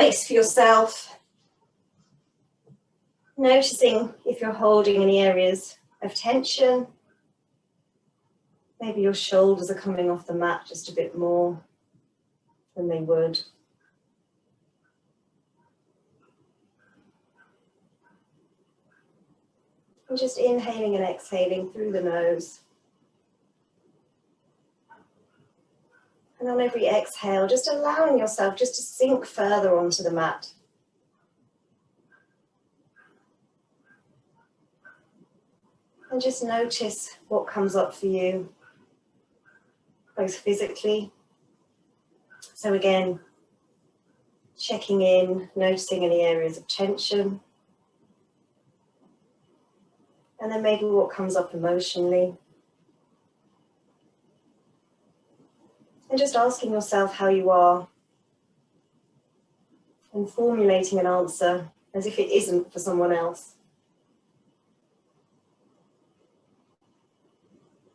space for yourself. Noticing if you're holding any areas of tension. Maybe your shoulders are coming off the mat just a bit more than they would. And just inhaling and exhaling through the nose. And on every exhale, just allowing yourself just to sink further onto the mat. And just notice what comes up for you, both physically. So again, checking in, noticing any areas of tension. And then maybe what comes up emotionally. And just asking yourself how you are. And formulating an answer as if it isn't for someone else.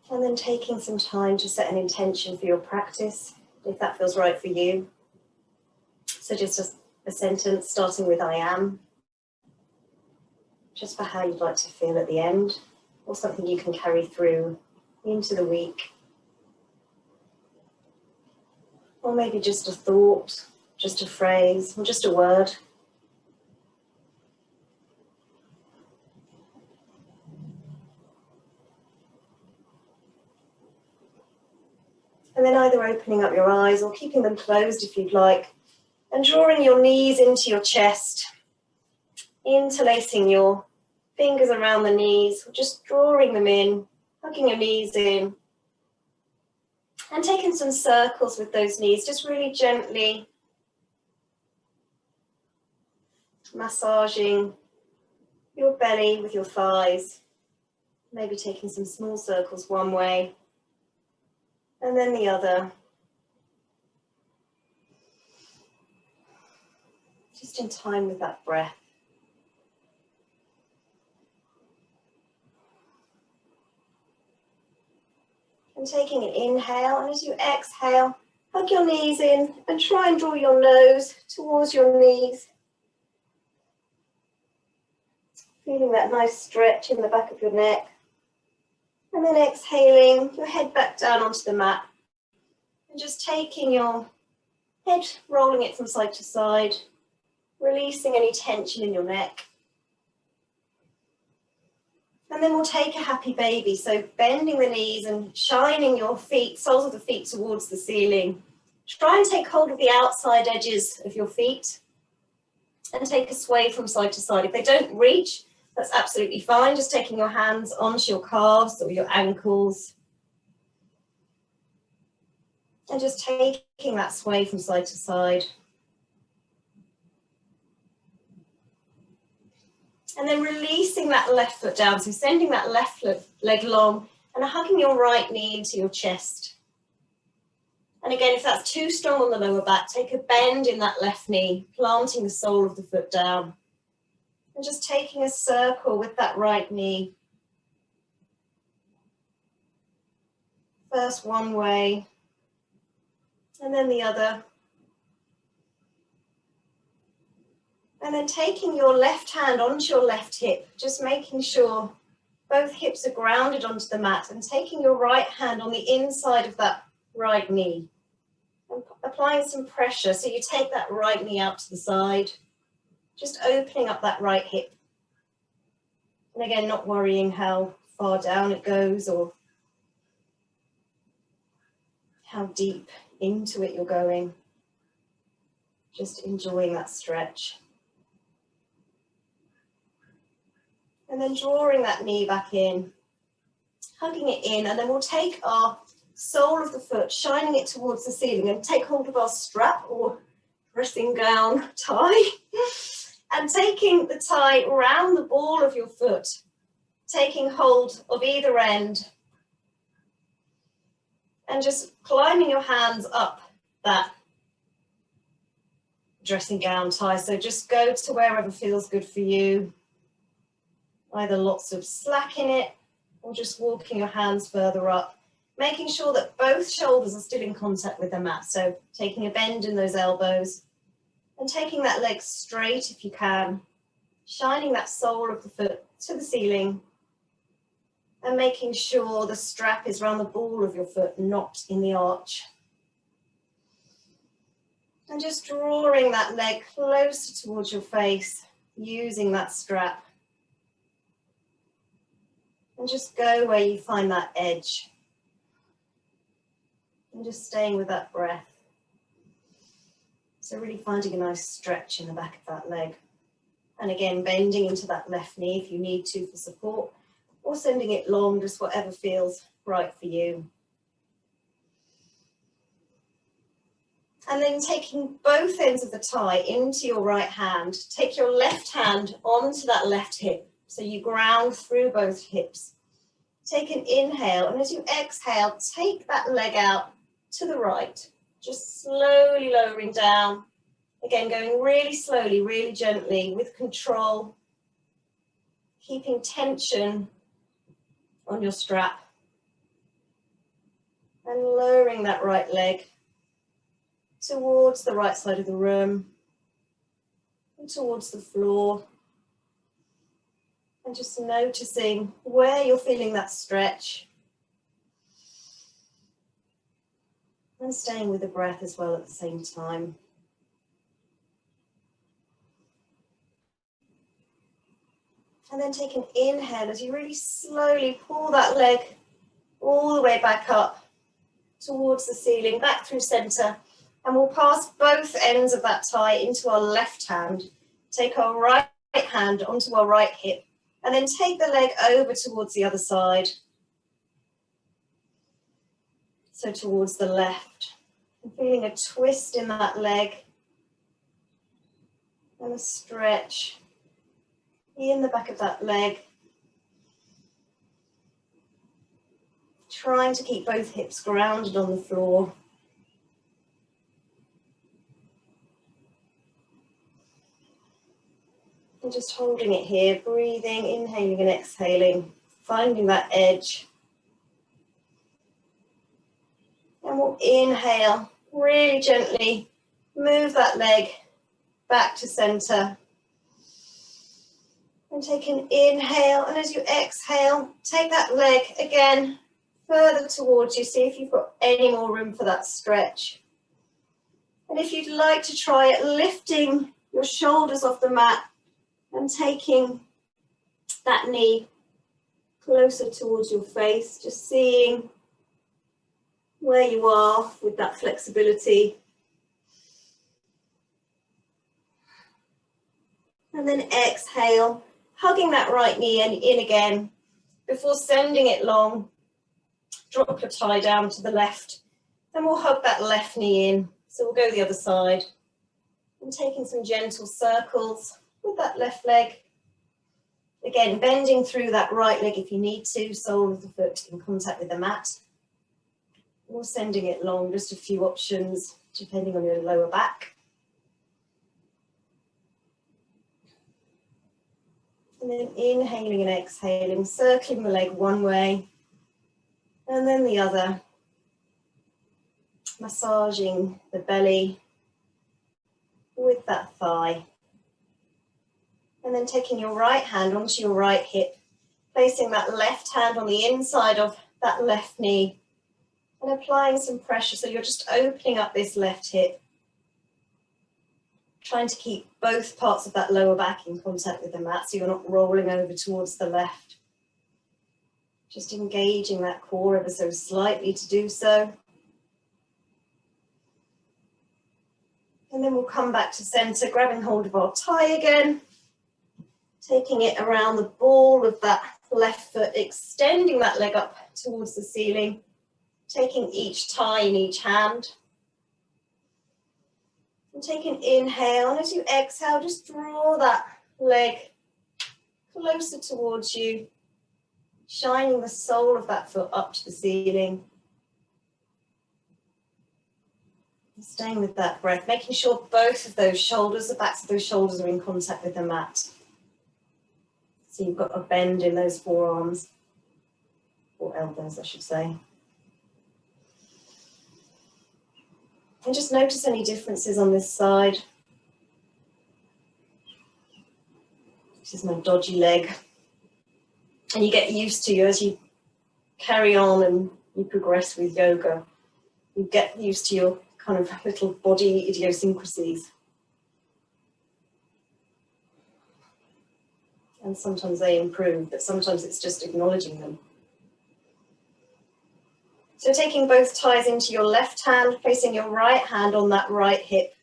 And then taking some time to set an intention for your practice, if that feels right for you. So just a sentence starting with I am, just for how you'd like to feel at the end, or something you can carry through into the week. Or maybe just a thought, just a phrase, or just a word. And then either opening up your eyes or keeping them closed if you'd like, and drawing your knees into your chest, interlacing your fingers around the knees, or just drawing them in, hugging your knees in, and taking some circles with those knees, just really gently massaging your belly with your thighs, maybe taking some small circles one way, and then the other. Just in time with that breath. And taking an inhale, and as you exhale, hug your knees in and try and draw your nose towards your knees. Feeling that nice stretch in the back of your neck. And then exhaling, your head back down onto the mat. And just taking your head, rolling it from side to side, releasing any tension in your neck. And then we'll take a happy baby. So bending the knees and shining your feet, soles of the feet towards the ceiling. Try and take hold of the outside edges of your feet and take a sway from side to side. If they don't reach, that's absolutely fine. Just taking your hands onto your calves or your ankles. And just taking that sway from side to side. And then releasing that left foot down. So sending that left leg long and hugging your right knee into your chest. And again, if that's too strong on the lower back, take a bend in that left knee, planting the sole of the foot down. And just taking a circle with that right knee. First one way, and then the other. And then taking your left hand onto your left hip, just making sure both hips are grounded onto the mat, and taking your right hand on the inside of that right knee. And applying some pressure, so you take that right knee out to the side, just opening up that right hip. And again, not worrying how far down it goes or how deep into it you're going. Just enjoying that stretch. And then drawing that knee back in, hugging it in, and then we'll take our sole of the foot, shining it towards the ceiling, and take hold of our strap or dressing gown tie, and taking the tie around the ball of your foot, taking hold of either end, and just climbing your hands up that dressing gown tie. So just go to wherever feels good for you. Either lots of slack in it or just walking your hands further up, making sure that both shoulders are still in contact with the mat. So taking a bend in those elbows And taking that leg straight if you can, shining that sole of the foot to the ceiling and making sure the strap is around the ball of your foot, not in the arch. And just drawing that leg closer towards your face, using that strap. And just go where you find that edge. And just staying with that breath. So really finding a nice stretch in the back of that leg. And again, bending into that left knee if you need to for support, or sending it long, just whatever feels right for you. And then taking both ends of the tie into your right hand, take your left hand onto that left hip. So you ground through both hips. Take an inhale, and as you exhale, take that leg out to the right. Just slowly lowering down. Again, going really slowly, really gently, with control. Keeping tension on your strap. And lowering that right leg towards the right side of the room. And towards the floor. And just noticing where you're feeling that stretch. And staying with the breath as well at the same time. And then take an inhale as you really slowly pull that leg all the way back up towards the ceiling, back through center. And we'll pass both ends of that tie into our left hand. Take our right hand onto our right hip. And then take the leg over towards the other side. So towards the left. And feeling a twist in that leg. And a stretch in the back of that leg. Trying to keep both hips grounded on the floor. And just holding it here, breathing, inhaling and exhaling, finding that edge. And we'll inhale, really gently move that leg back to center. And take an inhale, and as you exhale, take that leg again further towards you. See if you've got any more room for that stretch. And if you'd like to try it, lifting your shoulders off the mat and taking that knee closer towards your face, just seeing where you are with that flexibility. And then exhale, hugging that right knee in again before sending it long. Drop your tie down to the left, and we'll hug that left knee in. So we'll go the other side and taking some gentle circles with that left leg. Again, bending through that right leg if you need to, sole of the foot in contact with the mat. Or sending it long, just a few options depending on your lower back. And then inhaling and exhaling, circling the leg one way and then the other. Massaging the belly with that thigh. And then taking your right hand onto your right hip, placing that left hand on the inside of that left knee and applying some pressure. So you're just opening up this left hip, trying to keep both parts of that lower back in contact with the mat so you're not rolling over towards the left. Just engaging that core ever so slightly to do so. And then we'll come back to center, grabbing hold of our tie again, taking it around the ball of that left foot, extending that leg up towards the ceiling, taking each tie in each hand. And take an inhale, and as you exhale, just draw that leg closer towards you, shining the sole of that foot up to the ceiling. Staying with that breath, making sure both of those shoulders, the backs of those shoulders are in contact with the mat. So you've got a bend in those forearms, or elbows, I should say. And just notice any differences on this side. This is my dodgy leg. And you get used to, as you carry on and you progress with yoga, you get used to your kind of little body idiosyncrasies. And sometimes they improve, but sometimes it's just acknowledging them. So taking both thighs into your left hand, placing your right hand on that right hip.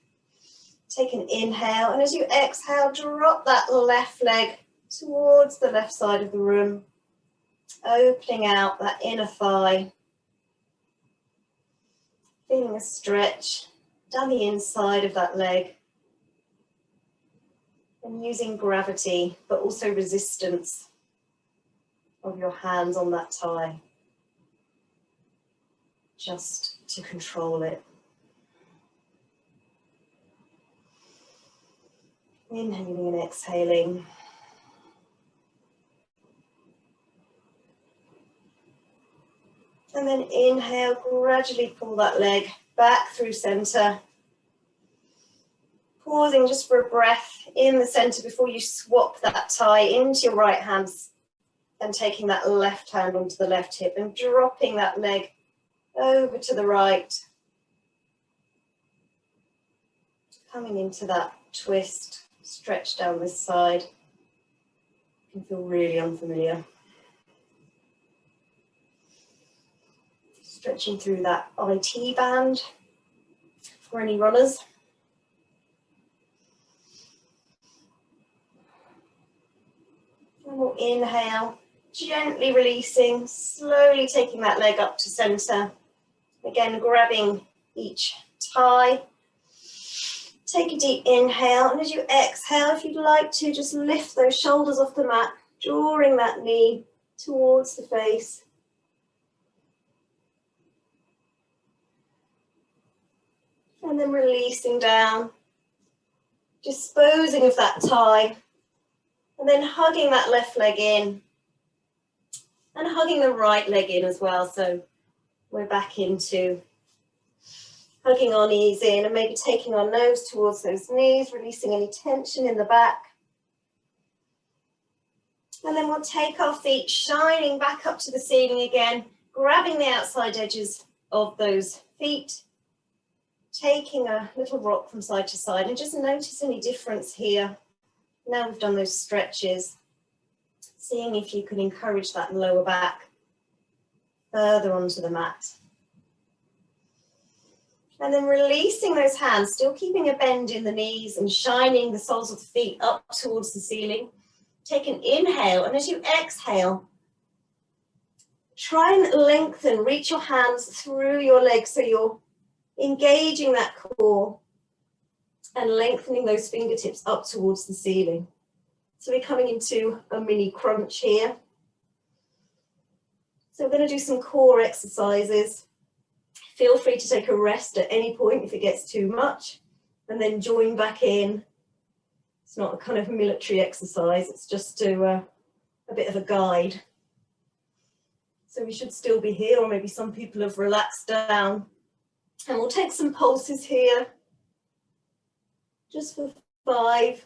Take an inhale, and as you exhale, drop that left leg towards the left side of the room, opening out that inner thigh. Feeling a stretch down the inside of that leg. And using gravity, but also resistance of your hands on that thigh, just to control it. Inhaling and exhaling. And then inhale, gradually pull that leg back through center. Pausing just for a breath in the center before you swap that thigh into your right hand and taking that left hand onto the left hip and dropping that leg over to the right. Coming into that twist, stretch down this side. It can feel really unfamiliar. Stretching through that IT band for any runners. And we'll inhale, gently releasing, slowly taking that leg up to center. Again, grabbing each thigh. Take a deep inhale, and as you exhale, if you'd like to, just lift those shoulders off the mat, drawing that knee towards the face. And then releasing down, disposing of that thigh, and then hugging that left leg in, and hugging the right leg in as well. So we're back into hugging our knees in and maybe taking our nose towards those knees, releasing any tension in the back. And then we'll take our feet shining back up to the ceiling again, grabbing the outside edges of those feet, taking a little rock from side to side, and just notice any difference here. Now we've done those stretches, seeing if you can encourage that lower back further onto the mat. And then releasing those hands, still keeping a bend in the knees and shining the soles of the feet up towards the ceiling. Take an inhale, and as you exhale, try and lengthen, reach your hands through your legs so you're engaging that core and lengthening those fingertips up towards the ceiling. So we're coming into a mini crunch here. So we're going to do some core exercises. Feel free to take a rest at any point if it gets too much, and then join back in. It's not a kind of military exercise, it's just a bit of a guide. So we should still be here, or maybe some people have relaxed down. And we'll take some pulses here, just for 5,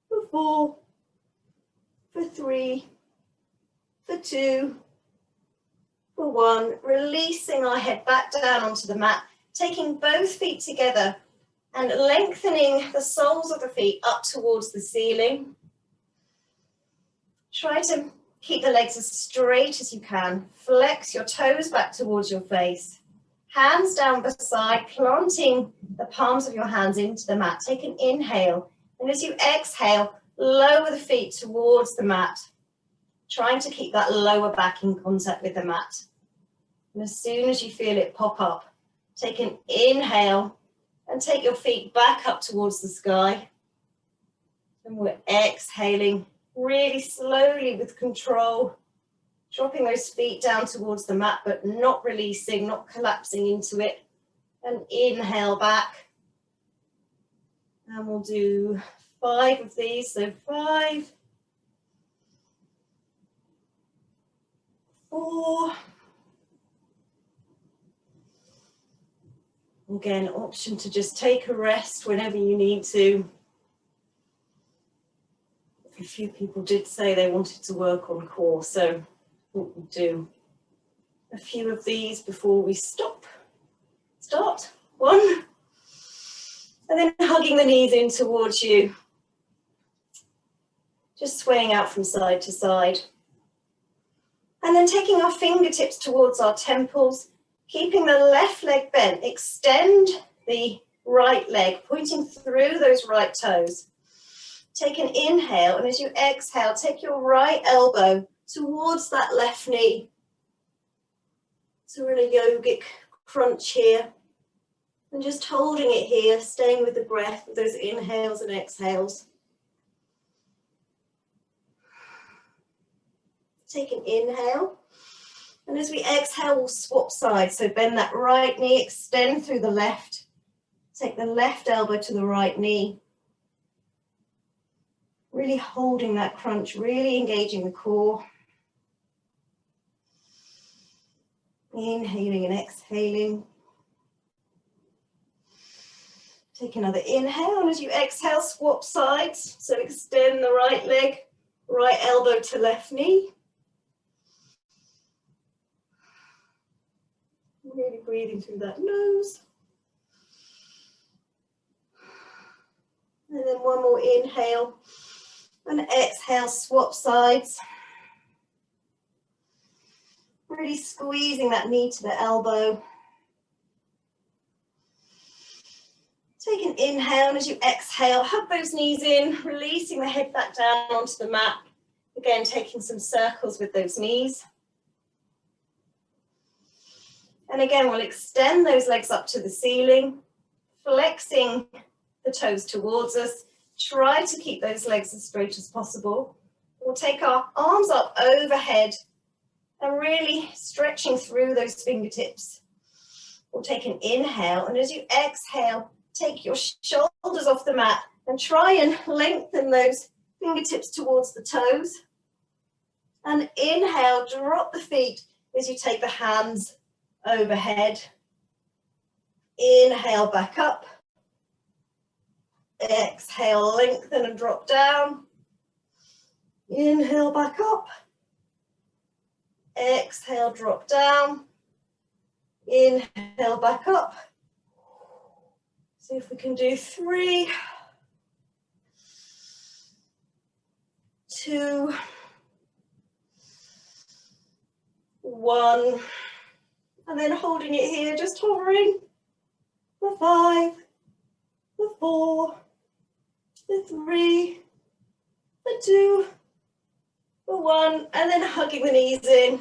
for 4, for 3, for 2, for 1. Releasing our head back down onto the mat, taking both feet together and lengthening the soles of the feet up towards the ceiling. Try to keep the legs as straight as you can. Flex your toes back towards your face. Hands down beside, planting the palms of your hands into the mat. Take an inhale, and as you exhale, lower the feet towards the mat, trying to keep that lower back in contact with the mat. And as soon as you feel it pop up, take an inhale and take your feet back up towards the sky. And we're exhaling really slowly with control, dropping those feet down towards the mat, but not releasing, not collapsing into it. And inhale back. And we'll do 5 of these. So 5, 4. Again, option to just take a rest whenever you need to. A few people did say they wanted to work on core, so we'll do a few of these before we stop. Start. 1. And then hugging the knees in towards you. Just swaying out from side to side. And then taking our fingertips towards our temples, keeping the left leg bent. Extend the right leg, pointing through those right toes. Take an inhale, and as you exhale, take your right elbow towards that left knee. So we're in a yogic crunch here. And just holding it here, staying with the breath, with those inhales and exhales. Take an inhale. And as we exhale, we'll swap sides. So bend that right knee, extend through the left. Take the left elbow to the right knee. Really holding that crunch, really engaging the core. Inhaling and exhaling. Take another inhale, and as you exhale, swap sides. So extend the right leg, right elbow to left knee. Really breathing through that nose. And then one more inhale, and exhale, swap sides. Really squeezing that knee to the elbow. Take an inhale, and as you exhale, hug those knees in, releasing the head back down onto the mat. Again, taking some circles with those knees. And again, we'll extend those legs up to the ceiling, flexing the toes towards us. Try to keep those legs as straight as possible. We'll take our arms up overhead and really stretching through those fingertips. We'll take an inhale, and as you exhale, take your shoulders off the mat and try and lengthen those fingertips towards the toes. And inhale, drop the feet as you take the hands overhead. Inhale, back up. Exhale, lengthen and drop down. Inhale, back up. Exhale, drop down. Inhale, back up. See if we can do 3, 2, 1. And then holding it here, just hovering. For 5, for 4, for 3, for 2, for 1. And then hugging the knees in,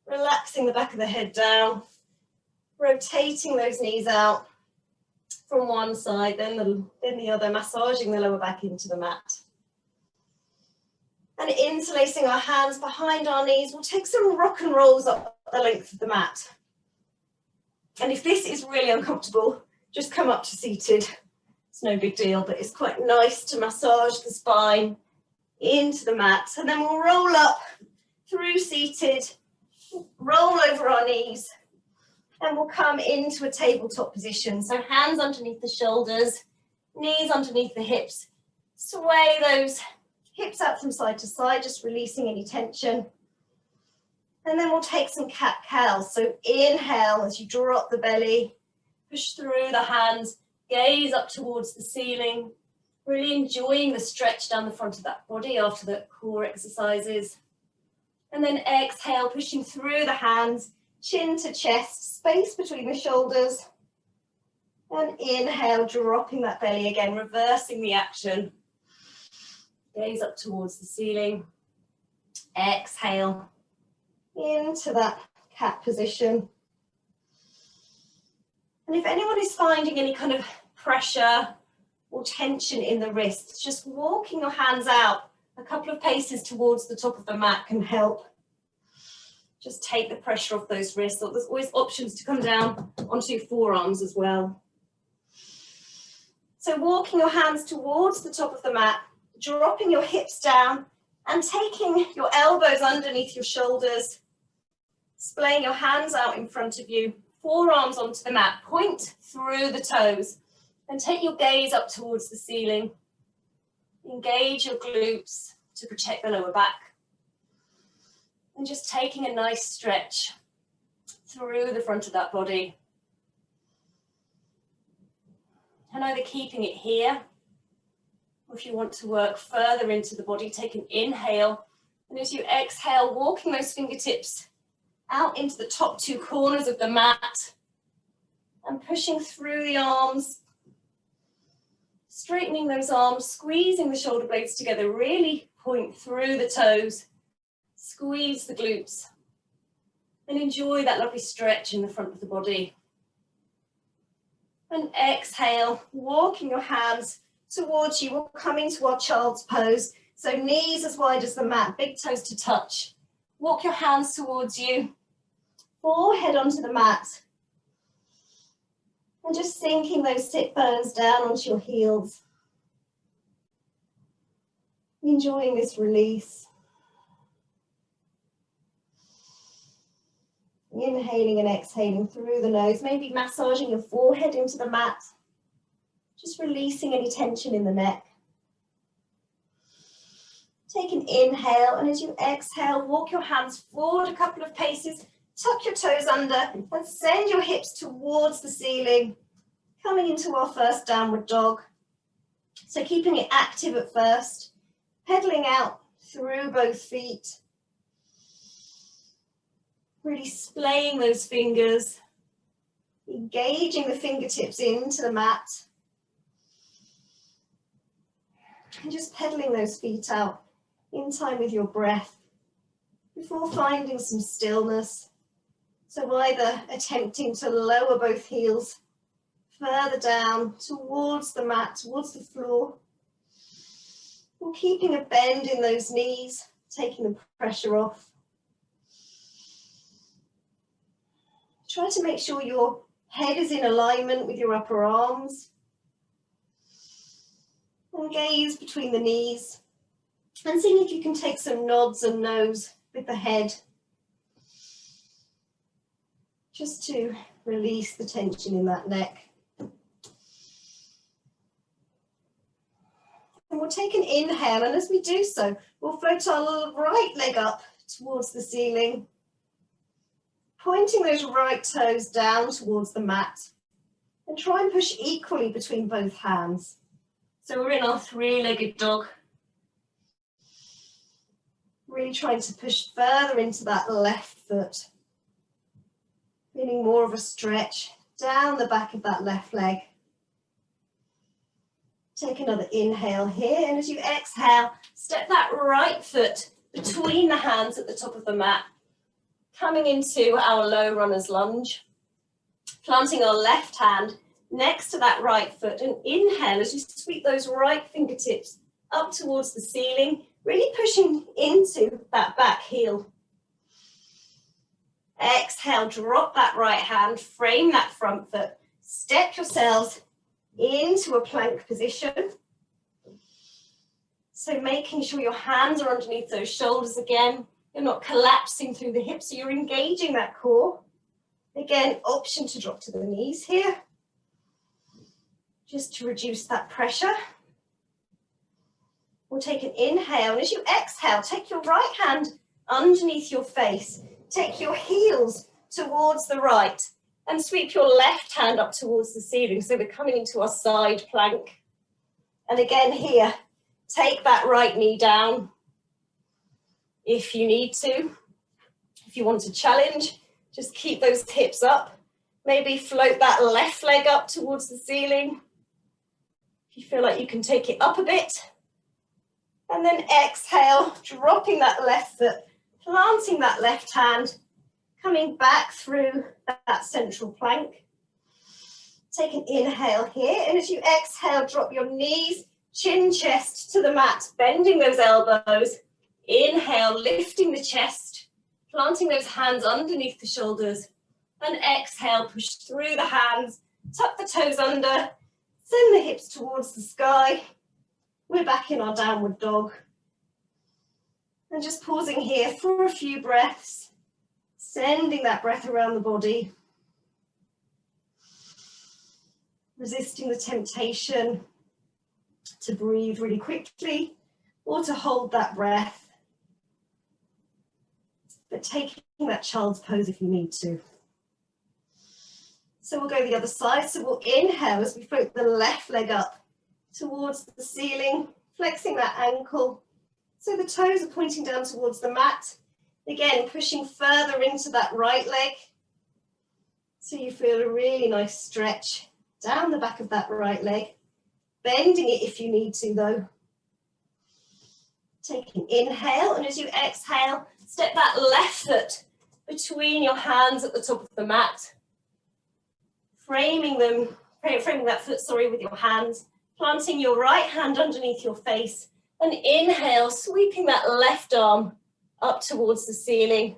relaxing the back of the head down, rotating those knees out from one side, then the other, massaging the lower back into the mat. And interlacing our hands behind our knees, we'll take some rock and rolls up the length of the mat. And if this is really uncomfortable, just come up to seated. It's no big deal, but it's quite nice to massage the spine into the mat. And then we'll roll up through seated, roll over our knees, and we'll come into a tabletop position. So hands underneath the shoulders, knees underneath the hips. Sway those hips out from side to side, just releasing any tension. And then we'll take some cat-cows. So inhale as you drop the belly, push through the hands, gaze up towards the ceiling, really enjoying the stretch down the front of that body after the core exercises. And then exhale, pushing through the hands, chin to chest, space between the shoulders. And inhale, dropping that belly again, reversing the action. Gaze up towards the ceiling. Exhale into that cat position. And if anyone is finding any kind of pressure or tension in the wrists, just walking your hands out a couple of paces towards the top of the mat can help. Just take the pressure off those wrists. There's always options to come down onto your forearms as well. So walking your hands towards the top of the mat, dropping your hips down and taking your elbows underneath your shoulders, splaying your hands out in front of you, forearms onto the mat, point through the toes and take your gaze up towards the ceiling. Engage your glutes, to protect the lower back. And just taking a nice stretch through the front of that body. And either keeping it here, or if you want to work further into the body, take an inhale. And as you exhale, walking those fingertips out into the top two corners of the mat and pushing through the arms, straightening those arms, squeezing the shoulder blades together, really point through the toes, squeeze the glutes, and enjoy that lovely stretch in the front of the body. And exhale, walking your hands towards you. We'll come into our child's pose. So knees as wide as the mat, big toes to touch. Walk your hands towards you, forehead onto the mat. And just sinking those sit bones down onto your heels. Enjoying this release. Inhaling and exhaling through the nose, maybe massaging your forehead into the mat. Just releasing any tension in the neck. Take an inhale, and as you exhale, walk your hands forward a couple of paces, tuck your toes under, and send your hips towards the ceiling, coming into our first downward dog. So keeping it active at first, pedaling out through both feet. Really splaying those fingers, engaging the fingertips into the mat. And just pedaling those feet out in time with your breath before finding some stillness. So either attempting to lower both heels further down towards the mat, towards the floor, or keeping a bend in those knees, taking the pressure off. Try to make sure your head is in alignment with your upper arms. And gaze between the knees. And seeing if you can take some nods and no's with the head. Just to release the tension in that neck. And we'll take an inhale, and as we do so, we'll float our right leg up towards the ceiling. Pointing those right toes down towards the mat, and try and push equally between both hands. So we're in our three-legged dog. Really trying to push further into that left foot. Feeling more of a stretch down the back of that left leg. Take another inhale here, and as you exhale, step that right foot between the hands at the top of the mat. Coming into our low runner's lunge, planting our left hand next to that right foot, and inhale as you sweep those right fingertips up towards the ceiling, really pushing into that back heel. Exhale, drop that right hand, frame that front foot, step yourselves into a plank position. So making sure your hands are underneath those shoulders again. You're not collapsing through the hips, so you're engaging that core. Again, option to drop to the knees here, just to reduce that pressure. We'll take an inhale, and as you exhale, take your right hand underneath your face. Take your heels towards the right, and sweep your left hand up towards the ceiling. So we're coming into our side plank. And again here, take that right knee down. If you need to, if you want to challenge, just keep those hips up. Maybe float that left leg up towards the ceiling. If you feel like you can take it up a bit. And then exhale, dropping that left foot, planting that left hand, coming back through that central plank. Take an inhale here, and as you exhale, drop your knees, chin, chest to the mat, bending those elbows. Inhale, lifting the chest, planting those hands underneath the shoulders, and exhale, push through the hands, tuck the toes under, send the hips towards the sky. We're back in our downward dog. And just pausing here for a few breaths, sending that breath around the body, resisting the temptation to breathe really quickly or to hold that breath, but taking that child's pose if you need to. So we'll go the other side. So we'll inhale as we float the left leg up towards the ceiling, flexing that ankle. So the toes are pointing down towards the mat. Again, pushing further into that right leg. So you feel a really nice stretch down the back of that right leg. Bending it if you need to though. Take an inhale, and as you exhale, step that left foot between your hands at the top of the mat. Framing that foot, with your hands. Planting your right hand underneath your face. And inhale, sweeping that left arm up towards the ceiling.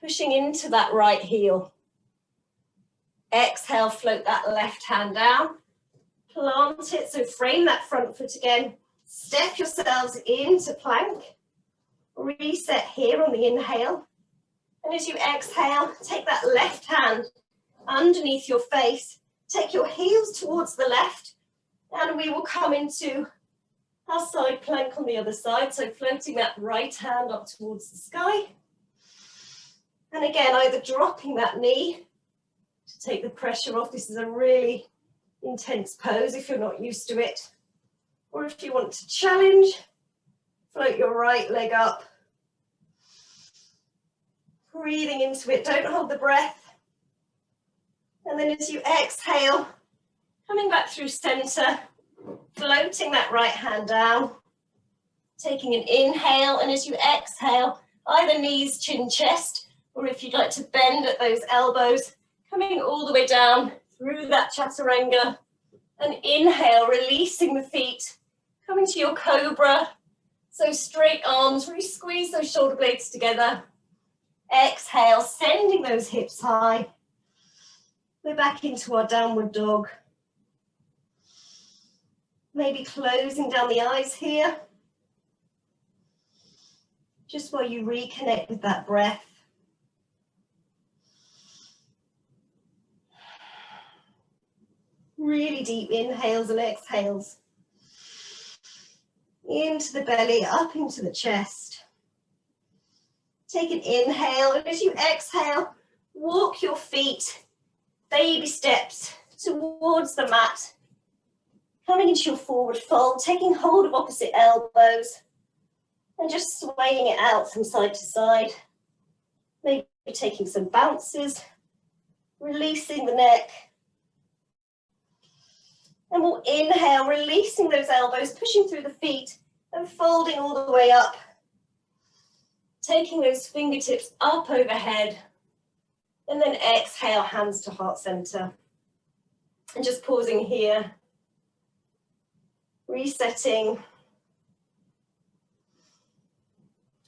Pushing into that right heel. Exhale, float that left hand down. Plant it, so frame that front foot again. Step yourselves into plank. Reset here on the inhale. And as you exhale, take that left hand underneath your face. Take your heels towards the left. And we will come into our side plank on the other side. So floating that right hand up towards the sky. And again, either dropping that knee to take the pressure off. This is a really intense pose if you're not used to it. Or if you want to challenge, float your right leg up. Breathing into it, don't hold the breath. And then as you exhale, coming back through center, floating that right hand down. Taking an inhale, and as you exhale, either knees, chin, chest, or if you'd like to bend at those elbows, coming all the way down through that chaturanga. And inhale, releasing the feet, coming to your cobra. So straight arms, really squeeze those shoulder blades together. Exhale, sending those hips high. We're back into our downward dog. Maybe closing down the eyes here. Just while you reconnect with that breath. Really deep inhales and exhales. Into the belly, up into the chest. Take an inhale, and as you exhale, walk your feet, baby steps towards the mat. Coming into your forward fold, taking hold of opposite elbows, and just swaying it out from side to side. Maybe taking some bounces, releasing the neck. And we'll inhale, releasing those elbows, pushing through the feet and folding all the way up. Taking those fingertips up overhead. And then exhale, hands to heart center. And just pausing here. Resetting.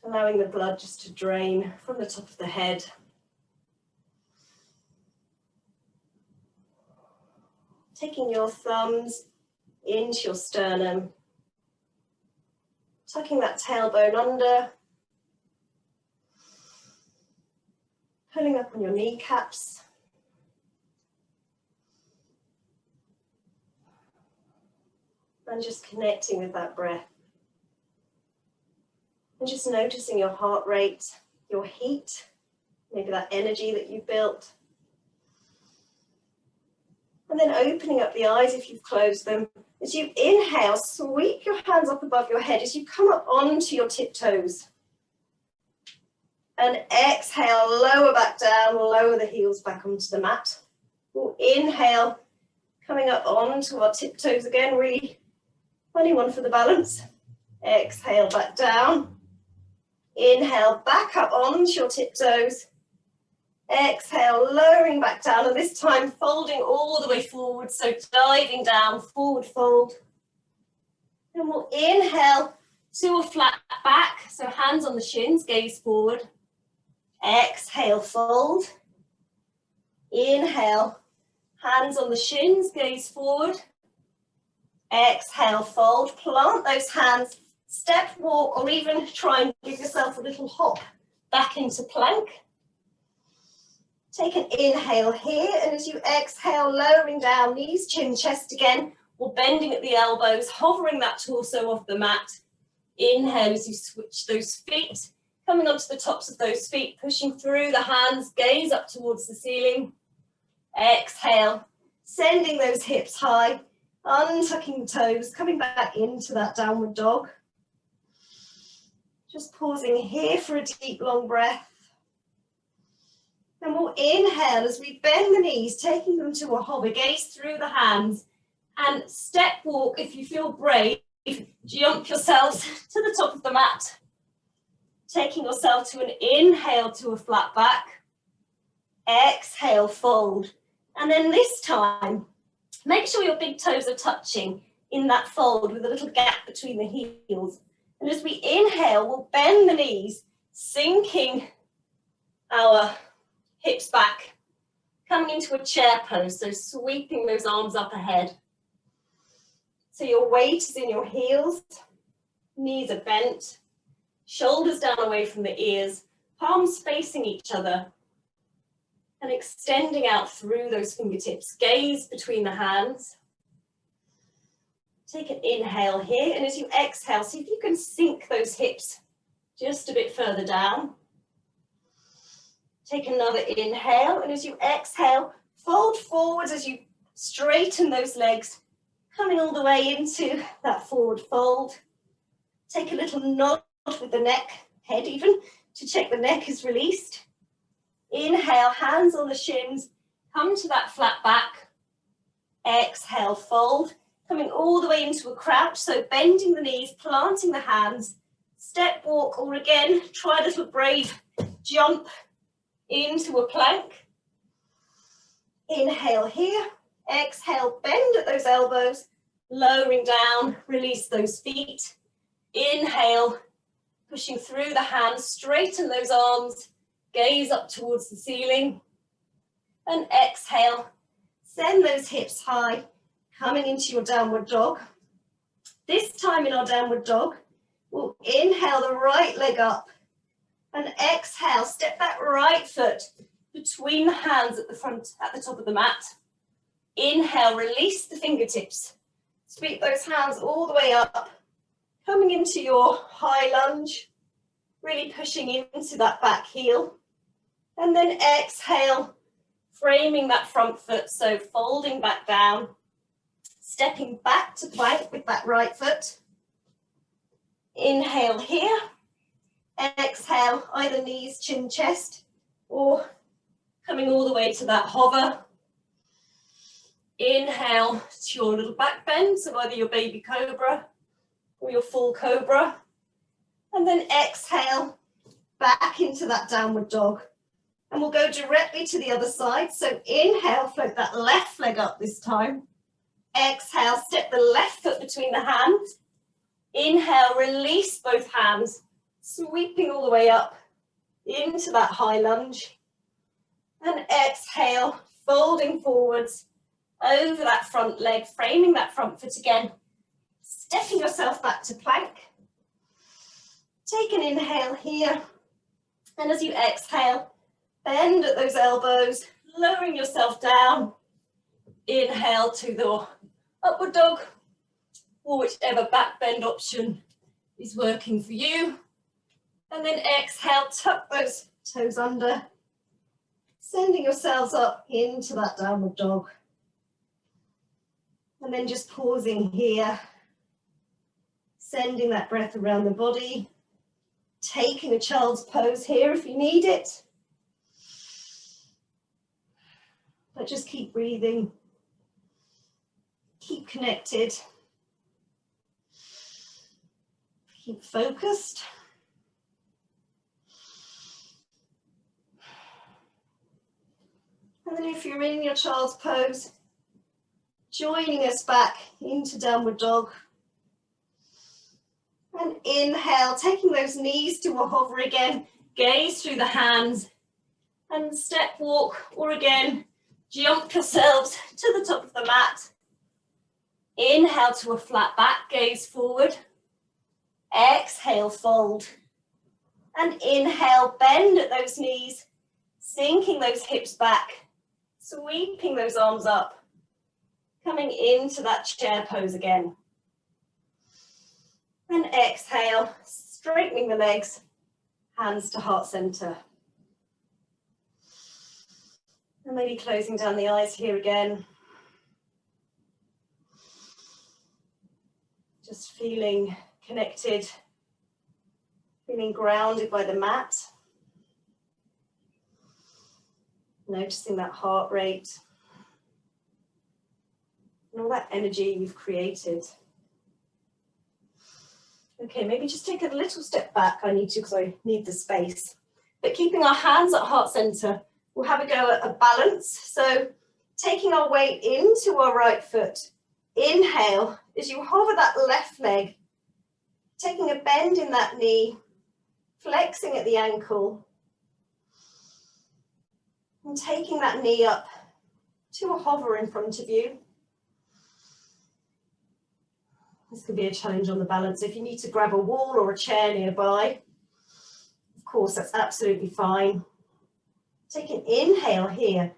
Allowing the blood just to drain from the top of the head. Taking your thumbs into your sternum. Tucking that tailbone under. Pulling up on your kneecaps. And just connecting with that breath. And just noticing your heart rate, your heat, maybe that energy that you built. And then opening up the eyes if you've closed them. As you inhale, sweep your hands up above your head as you come up onto your tiptoes. And exhale, lower back down, lower the heels back onto the mat. We'll inhale, coming up onto our tiptoes again, really funny one for the balance. Exhale, back down. Inhale, back up onto your tiptoes. Exhale, lowering back down, and this time folding all the way forward, so diving down, forward fold. And we'll inhale to a flat back, so hands on the shins, gaze forward. Exhale, fold. Inhale, hands on the shins, gaze forward. Exhale, fold. Plant those hands, step, walk, or even try and give yourself a little hop back into plank. Take an inhale here, and as you exhale, lowering down, knees, chin, chest again, or bending at the elbows, hovering that torso off the mat. Inhale as you switch those feet, coming onto the tops of those feet, pushing through the hands, gaze up towards the ceiling. Exhale, sending those hips high, untucking the toes, coming back into that downward dog. Just pausing here for a deep, long breath. And we'll inhale as we bend the knees, taking them to a hover, gaze through the hands, and step walk if you feel brave. Jump yourselves to the top of the mat, taking yourself to an inhale to a flat back. Exhale, fold. And then this time, make sure your big toes are touching in that fold with a little gap between the heels. And as we inhale, we'll bend the knees, sinking our hips back, coming into a chair pose, so sweeping those arms up ahead. So your weight is in your heels, knees are bent, shoulders down away from the ears, palms facing each other, and extending out through those fingertips, gaze between the hands. Take an inhale here, and as you exhale, see if you can sink those hips just a bit further down. Take another inhale, and as you exhale, fold forwards as you straighten those legs, coming all the way into that forward fold. Take a little nod with the neck, head even, to check the neck is released. Inhale, hands on the shins, come to that flat back. Exhale, fold, coming all the way into a crouch, so bending the knees, planting the hands, step walk, or again, try a little brave jump into a plank. Inhale here, exhale, bend at those elbows, lowering down, release those feet. Inhale, pushing through the hands, straighten those arms, gaze up towards the ceiling. And exhale, send those hips high, coming into your downward dog. This time in our downward dog, we'll inhale the right leg up, and exhale, step that right foot between the hands at the front, at the top of the mat. Inhale, release the fingertips. Sweep those hands all the way up, coming into your high lunge, really pushing into that back heel. And then exhale, framing that front foot, so folding back down, stepping back to plank with that right foot. Inhale here, exhale, either knees, chin, chest, or coming all the way to that hover. Inhale to your little back bend, so either your baby cobra or your full cobra. And then exhale, back into that downward dog. And we'll go directly to the other side. So inhale, float that left leg up this time. Exhale, step the left foot between the hands. Inhale, release both hands, sweeping all the way up into that high lunge. And exhale, folding forwards over that front leg, framing that front foot again, stepping yourself back to plank. Take an inhale here, and as you exhale, bend at those elbows, lowering yourself down. Inhale to the upward dog, or whichever back bend option is working for you. And then exhale, tuck those toes under, sending yourselves up into that downward dog. And then just pausing here, sending that breath around the body, taking a child's pose here if you need it. But just keep breathing, keep connected, keep focused. And then if you're in your child's pose, joining us back into downward dog. And inhale, taking those knees to a hover again, gaze through the hands, and step walk, or again, jump yourselves to the top of the mat. Inhale to a flat back, gaze forward. Exhale, fold. And inhale, bend at those knees, sinking those hips back, sweeping those arms up, coming into that chair pose again. And exhale, straightening the legs, hands to heart center. And maybe closing down the eyes here again. Just feeling connected, feeling grounded by the mat. Noticing that heart rate and all that energy you've created. Okay, maybe just take a little step back. I need to because I need the space. But keeping our hands at heart center, we'll have a go at a balance. So taking our weight into our right foot, inhale as you hover that left leg, taking a bend in that knee, flexing at the ankle, and taking that knee up to a hover in front of you. This could be a challenge on the balance. If you need to grab a wall or a chair nearby, of course, that's absolutely fine. Take an inhale here.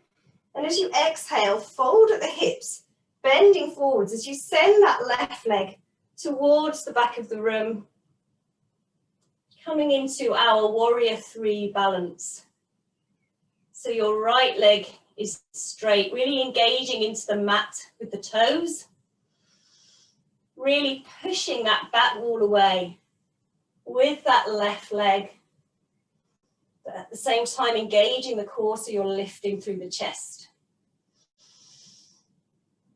And as you exhale, fold at the hips, bending forwards as you send that left leg towards the back of the room, coming into our warrior three balance. So your right leg is straight, really engaging into the mat with the toes, really pushing that back wall away with that left leg, but at the same time engaging the core so you're lifting through the chest.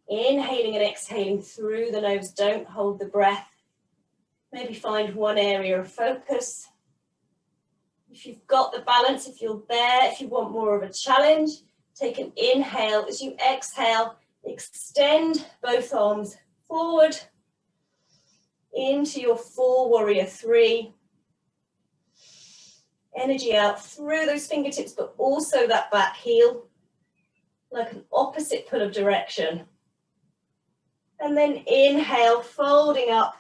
Inhaling and exhaling through the nose, don't hold the breath. Maybe find one area of focus. If you've got the balance, if you're there, if you want more of a challenge, take an inhale. As you exhale, extend both arms forward into your full warrior three. Energy out through those fingertips, but also that back heel, like an opposite pull of direction. And then inhale, folding up,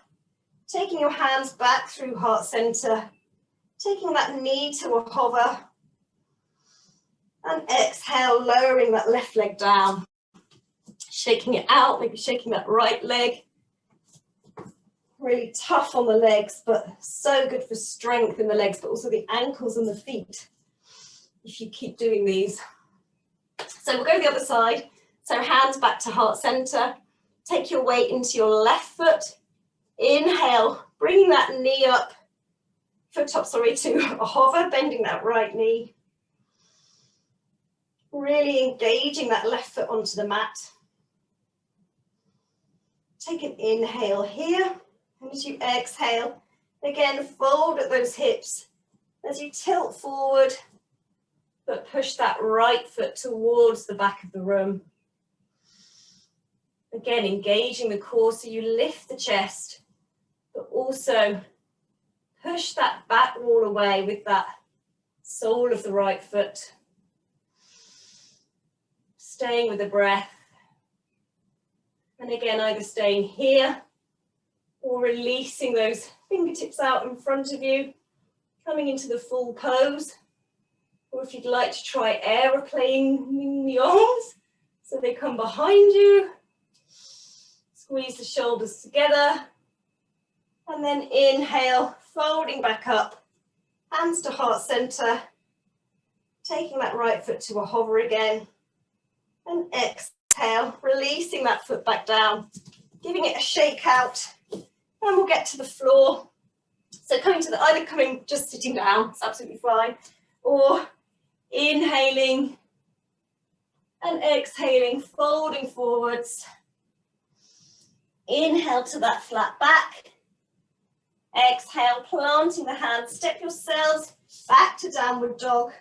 taking your hands back through heart center, taking that knee to a hover, and exhale, lowering that left leg down, shaking it out, maybe shaking that right leg. Really tough on the legs, but so good for strength in the legs, but also the ankles and the feet, if you keep doing these. So we'll go the other side. So hands back to heart center. Take your weight into your left foot. Inhale, bringing that knee up, foot up, to a hover, bending that right knee. Really engaging that left foot onto the mat. Take an inhale here. And as you exhale, again, fold at those hips as you tilt forward, but push that right foot towards the back of the room. Again, engaging the core so you lift the chest, but also push that back wall away with that sole of the right foot. Staying with the breath. And again, either staying here or releasing those fingertips out in front of you, coming into the full pose. Or if you'd like to try aeroplaning the arms, so they come behind you. Squeeze the shoulders together. And then inhale, folding back up, hands to heart center, taking that right foot to a hover again. And exhale, releasing that foot back down, giving it a shake out. And we'll get to the floor. So either just sitting down, it's absolutely fine, or inhaling and exhaling, folding forwards. Inhale to that flat back. Exhale, planting the hands, step yourselves back to downward dog.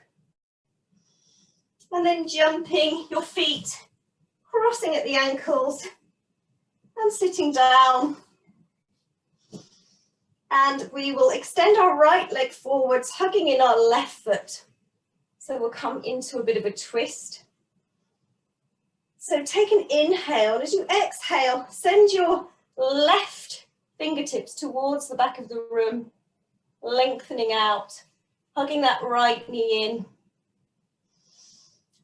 And then jumping your feet, crossing at the ankles and sitting down. And we will extend our right leg forwards, hugging in our left foot. So we'll come into a bit of a twist. So take an inhale, and as you exhale, send your left fingertips towards the back of the room, lengthening out, hugging that right knee in.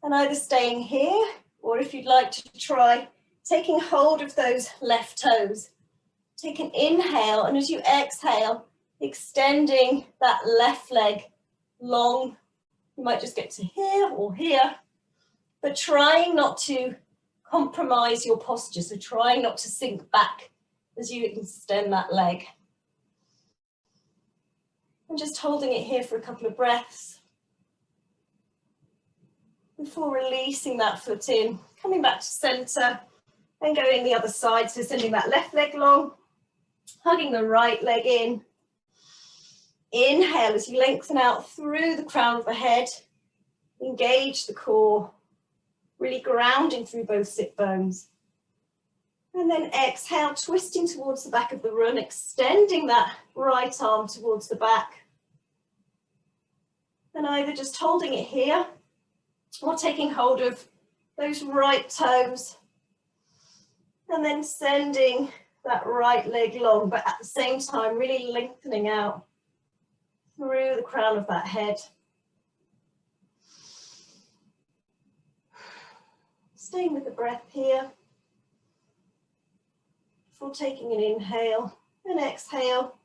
And either staying here, or if you'd like to try, taking hold of those left toes Take an inhale, and as you exhale, extending that left leg long. You might just get to here or here, but trying not to compromise your posture. So trying not to sink back as you extend that leg. And just holding it here for a couple of breaths before releasing that foot in, coming back to center and going the other side. So sending that left leg long, hugging the right leg in. Inhale as you lengthen out through the crown of the head. Engage the core, really grounding through both sit bones. And then exhale, twisting towards the back of the room, extending that right arm towards the back. And either just holding it here or taking hold of those right toes. And then sending that right leg long, but at the same time, really lengthening out through the crown of that head. Staying with the breath here. Before taking an inhale and exhale,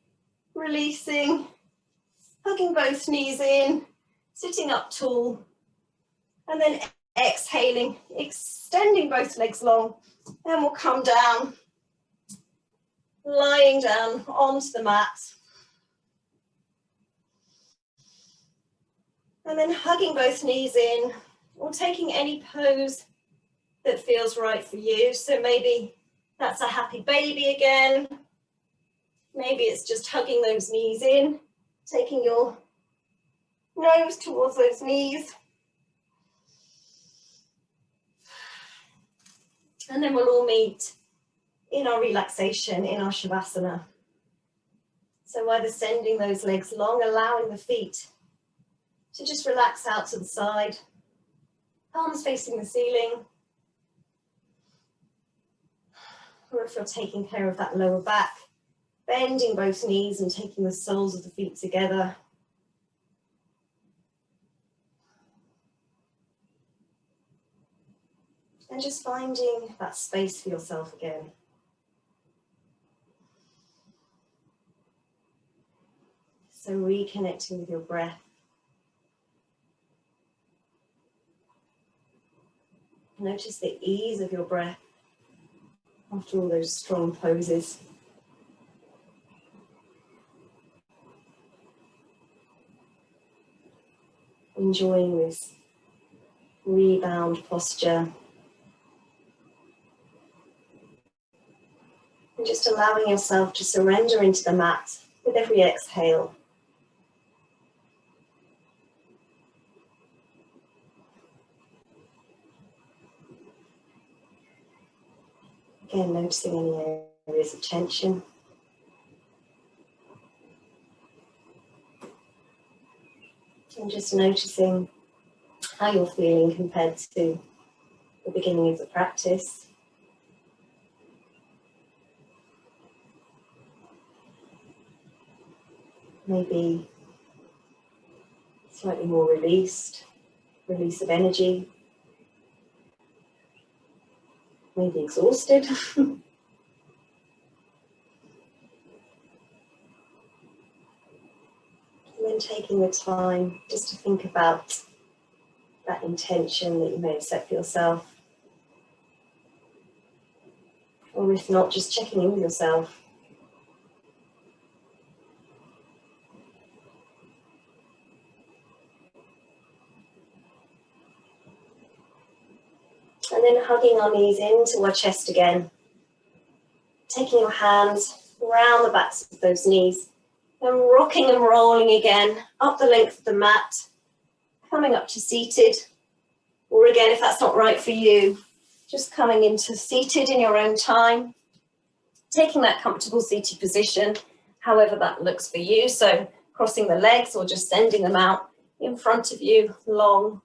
releasing, hugging both knees in, sitting up tall, and then exhaling, extending both legs long, and we'll come down, lying down onto the mat. And then hugging both knees in, or taking any pose that feels right for you. So maybe that's a happy baby again. Maybe it's just hugging those knees in, taking your nose towards those knees. And then we'll all meet in our relaxation, in our Shavasana. So either sending those legs long, allowing the feet to just relax out to the side, palms facing the ceiling. Or if you're taking care of that lower back, bending both knees and taking the soles of the feet together. And just finding that space for yourself again. So reconnecting with your breath. Notice the ease of your breath after all those strong poses. Enjoying this rebound posture. And just allowing yourself to surrender into the mat with every exhale. Again, noticing any areas of tension. And just noticing how you're feeling compared to the beginning of the practice. Maybe slightly more release of energy. Maybe exhausted. And then taking the time just to think about that intention that you may have set for yourself. Or if not, just checking in with yourself. And then hugging our knees into our chest again. Taking your hands around the backs of those knees. And rocking and rolling again up the length of the mat. Coming up to seated. Or again, if that's not right for you, just coming into seated in your own time. Taking that comfortable seated position, however that looks for you. So crossing the legs or just sending them out in front of you, long.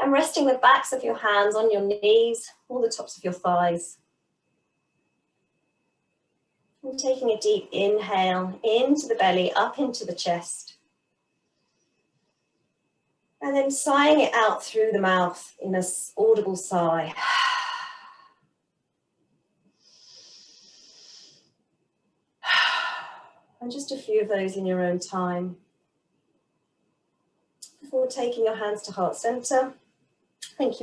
And resting the backs of your hands on your knees, or the tops of your thighs. And taking a deep inhale into the belly, up into the chest. And then sighing it out through the mouth in an audible sigh. And just a few of those in your own time. Before taking your hands to heart center, thank you.